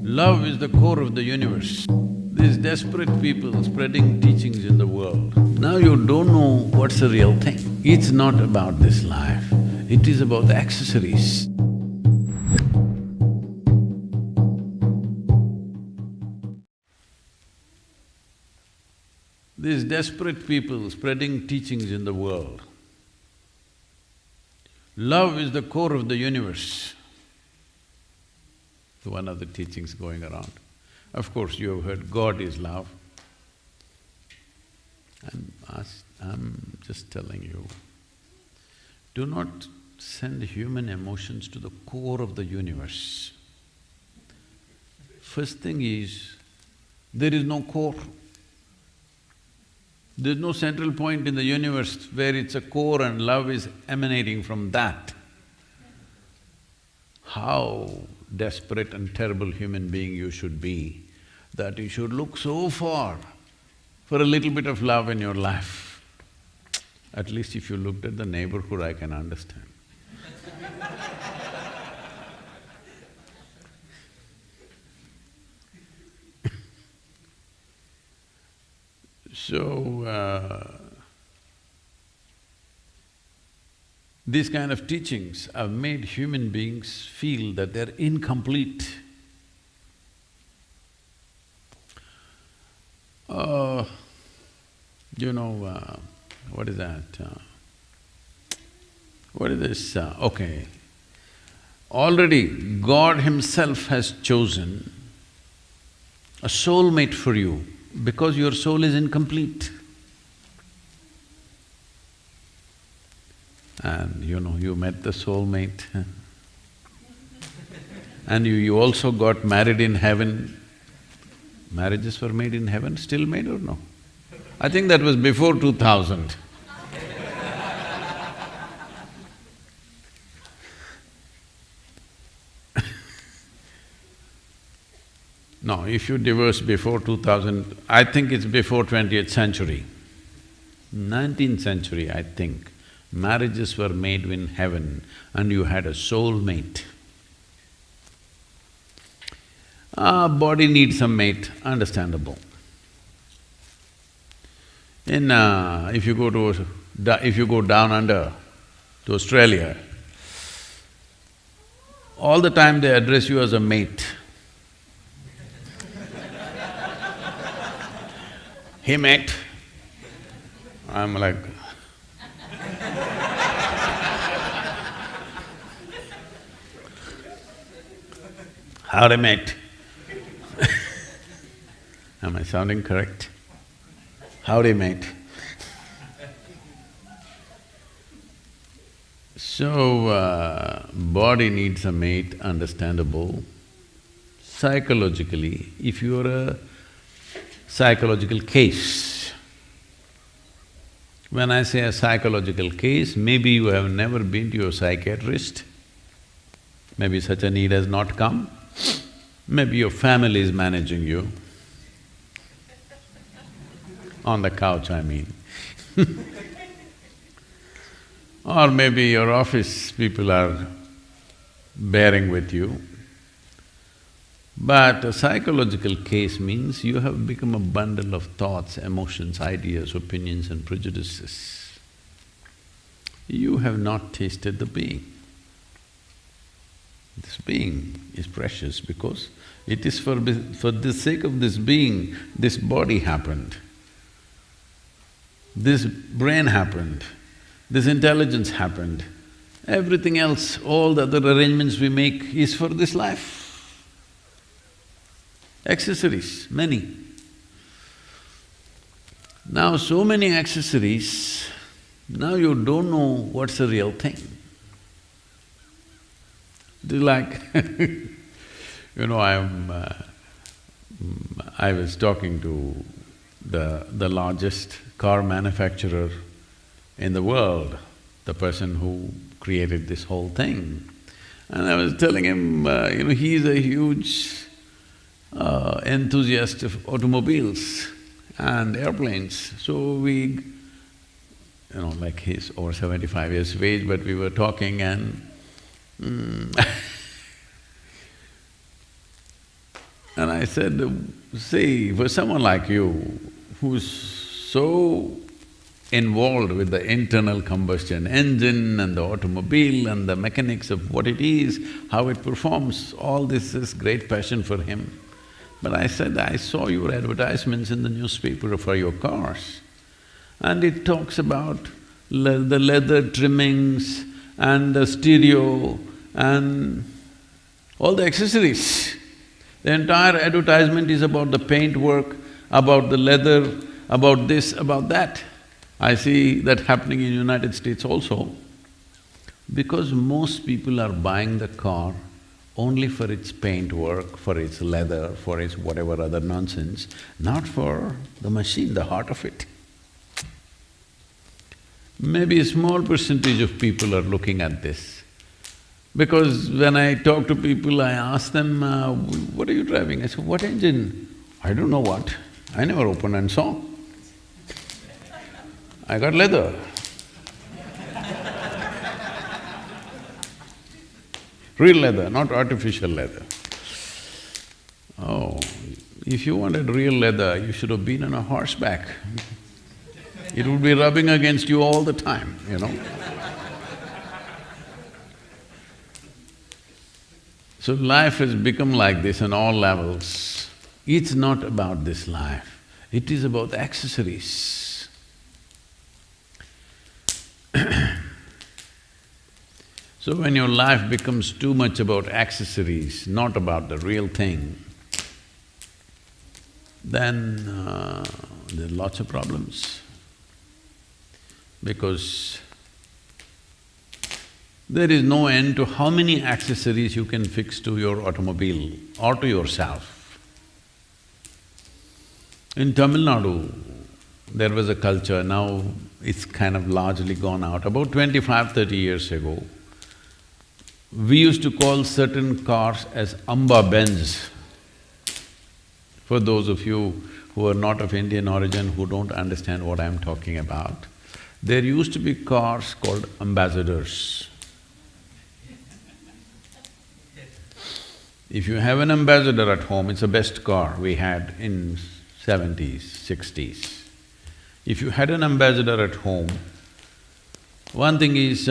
Love is the core of the universe. These desperate people spreading teachings in the world, now you don't know what's the real thing. It's not about this life, it is about the accessories. These desperate people spreading teachings in the world, love is the core of the universe. One of the teachings going around. Of course, you have heard God is love. And I'm just telling you, do not send human emotions to the core of the universe. First thing is, there is no core. There's no central point in the universe where it's a core and love is emanating from that. How desperate and terrible human being you should be, that you should look so far for a little bit of love in your life. At least if you looked at the neighborhood, I can understand. So, these kind of teachings have made human beings feel that they're incomplete. What is that? What is this? Okay. Already God Himself has chosen a soulmate for you because your soul is incomplete. And you met the soulmate and you also got married in heaven. Marriages were made in heaven, still made or no? I think that was before 2000. No, if you divorce before 2000, I think it's before 20th century. 19th century, I think, marriages were made in heaven and you had a soulmate. Body needs a mate, understandable. If you go down under to Australia, all the time they address you as a mate. Hey mate, I'm like, howdy mate. Am I sounding correct? Howdy mate. So, body needs a mate, understandable. Psychologically, if you're a psychological case, when I say a psychological case, maybe you have never been to a psychiatrist, maybe such a need has not come, maybe your family is managing you, on the couch I mean or maybe your office people are bearing with you. But a psychological case means you have become a bundle of thoughts, emotions, ideas, opinions and prejudices. You have not tasted the being. This being is precious because it is for the sake of this being, this body happened, this brain happened, this intelligence happened. Everything else, all the other arrangements we make is for this life. Accessories, many. Now so many accessories, now you don't know what's the real thing. Like I was talking to the largest car manufacturer in the world, the person who created this whole thing. And I was telling him, he's a huge enthusiast of automobiles and airplanes. So we, like he's over 75 years of age, but we were talking and And I said, see, for someone like you, who's so involved with the internal combustion engine and the automobile and the mechanics of what it is, how it performs, all this is great passion for him. But I said, I saw your advertisements in the newspaper for your cars, and it talks about the leather trimmings and the stereo and all the accessories. The entire advertisement is about the paint work, about the leather, about this, about that. I see that happening in United States also, because most people are buying the car only for its paint work, for its leather, for its whatever other nonsense, not for the machine, the heart of it. Maybe a small percentage of people are looking at this. Because when I talk to people, I ask them, what are you driving? I say, what engine? I don't know what. I never opened and saw. I got leather. Real leather, not artificial leather. Oh, if you wanted real leather, you should have been on a horseback. It would be rubbing against you all the time, you know. So life has become like this on all levels. It's not about this life, it is about accessories. So when your life becomes too much about accessories, not about the real thing, then there are lots of problems. Because there is no end to how many accessories you can fix to your automobile or to yourself. In Tamil Nadu, there was a culture, now it's kind of largely gone out. About 25–30 years ago, we used to call certain cars as Amba Benz. For those of you who are not of Indian origin, who don't understand what I'm talking about, there used to be cars called Ambassadors. If you have an Ambassador at home, it's the best car we had in 70s, 60s. If you had an Ambassador at home, one thing is,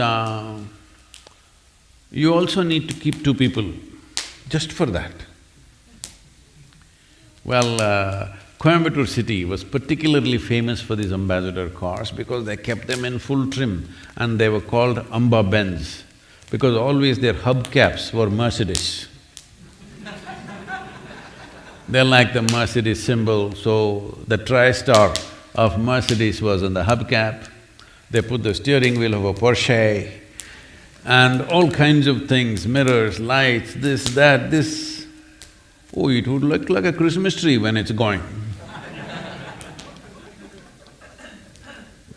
you also need to keep two people just for that. Well, Coimbatore city was particularly famous for these Ambassador cars because they kept them in full trim and they were called Amba Benz because always their hubcaps were Mercedes. They're like the Mercedes symbol, so the tri-star of Mercedes was on the hubcap. They put the steering wheel of a Porsche and all kinds of things, mirrors, lights, this, that, this. Oh, it would look like a Christmas tree when it's going.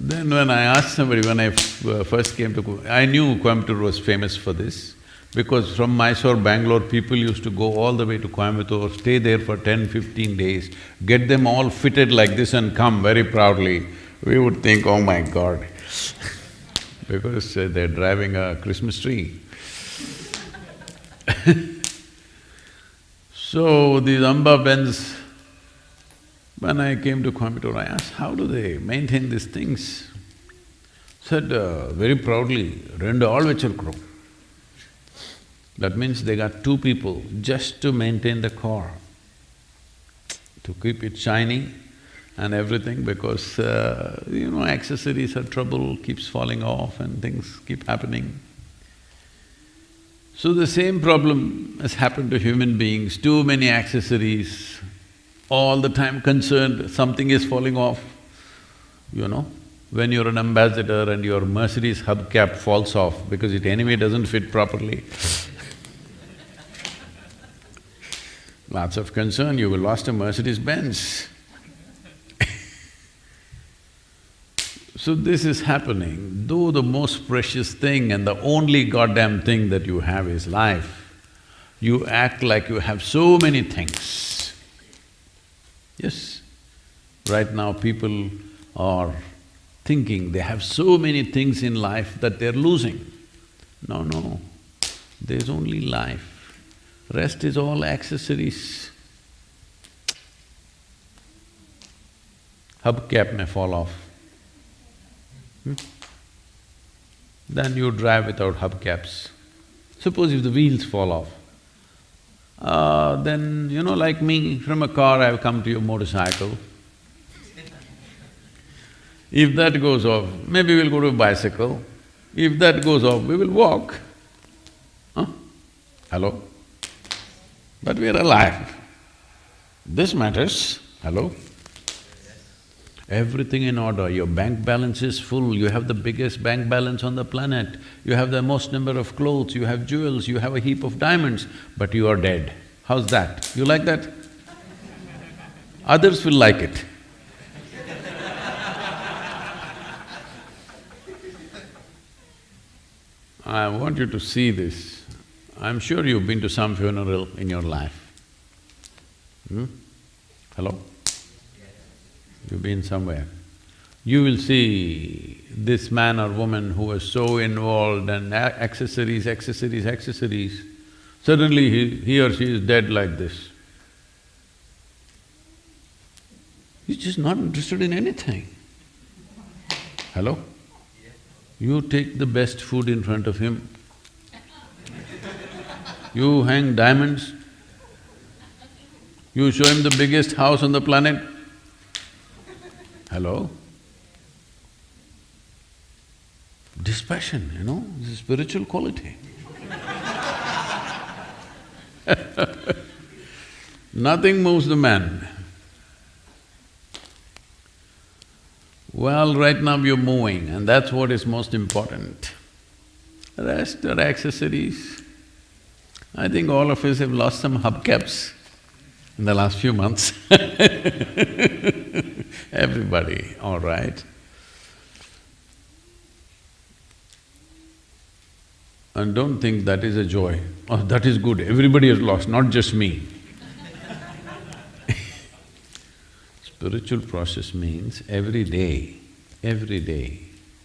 Then when I asked somebody, when I first came to… I knew Coimbatore was famous for this because from Mysore, Bangalore, people used to go all the way to Coimbatore, stay there for 10–15 days, get them all fitted like this and come very proudly. We would think, oh my God, because they're driving a Christmas tree. So these Amba Benz, when I came to Coimbatore, I asked, how do they maintain these things? Said very proudly, rendu aal vechirukrom. That means they got two people just to maintain the car, to keep it shiny and everything because, accessories are trouble, keeps falling off and things keep happening. So the same problem has happened to human beings, too many accessories, all the time concerned something is falling off, you know. When you're an Ambassador and your Mercedes hubcap falls off because it anyway doesn't fit properly, lots of concern, you will lost a Mercedes-Benz. So this is happening, though the most precious thing and the only goddamn thing that you have is life, you act like you have so many things. Yes, right now people are thinking they have so many things in life that they're losing. No, there's only life. Rest is all accessories. hubcap may fall off. Then you drive without hubcaps. Suppose if the wheels fall off, then like me, from a car I've come to your motorcycle. If that goes off, maybe we'll go to a bicycle. If that goes off, we will walk. Huh? Hello? But we are alive. This matters. Hello? Everything in order, your bank balance is full, you have the biggest bank balance on the planet, you have the most number of clothes, you have jewels, you have a heap of diamonds, but you are dead. How's that? You like that? Others will like it. I want you to see this. I'm sure you've been to some funeral in your life. Hello? You've been somewhere. You will see this man or woman who was so involved and accessories, accessories, accessories, suddenly he or she is dead like this. He's just not interested in anything. Hello? You take the best food in front of him. You hang diamonds. You show him the biggest house on the planet. Hello? Dispassion, is a spiritual quality. Nothing moves the man. Well, right now you're moving and that's what is most important. The rest are accessories. I think all of us have lost some hubcaps in the last few months. Everybody, all right. And don't think that is a joy. Oh, that is good, everybody has lost, not just me. Spiritual process means every day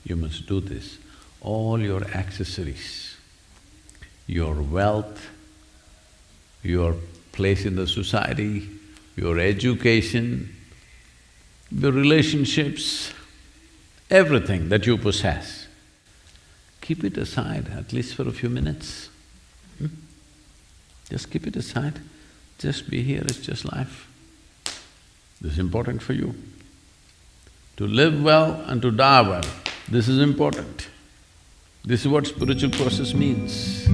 you must do this. All your accessories, your wealth, your place in the society, your education, your relationships, everything that you possess, keep it aside at least for a few minutes. Just keep it aside, just be here, it's just life. This is important for you. To live well and to die well, this is important. This is what spiritual process means.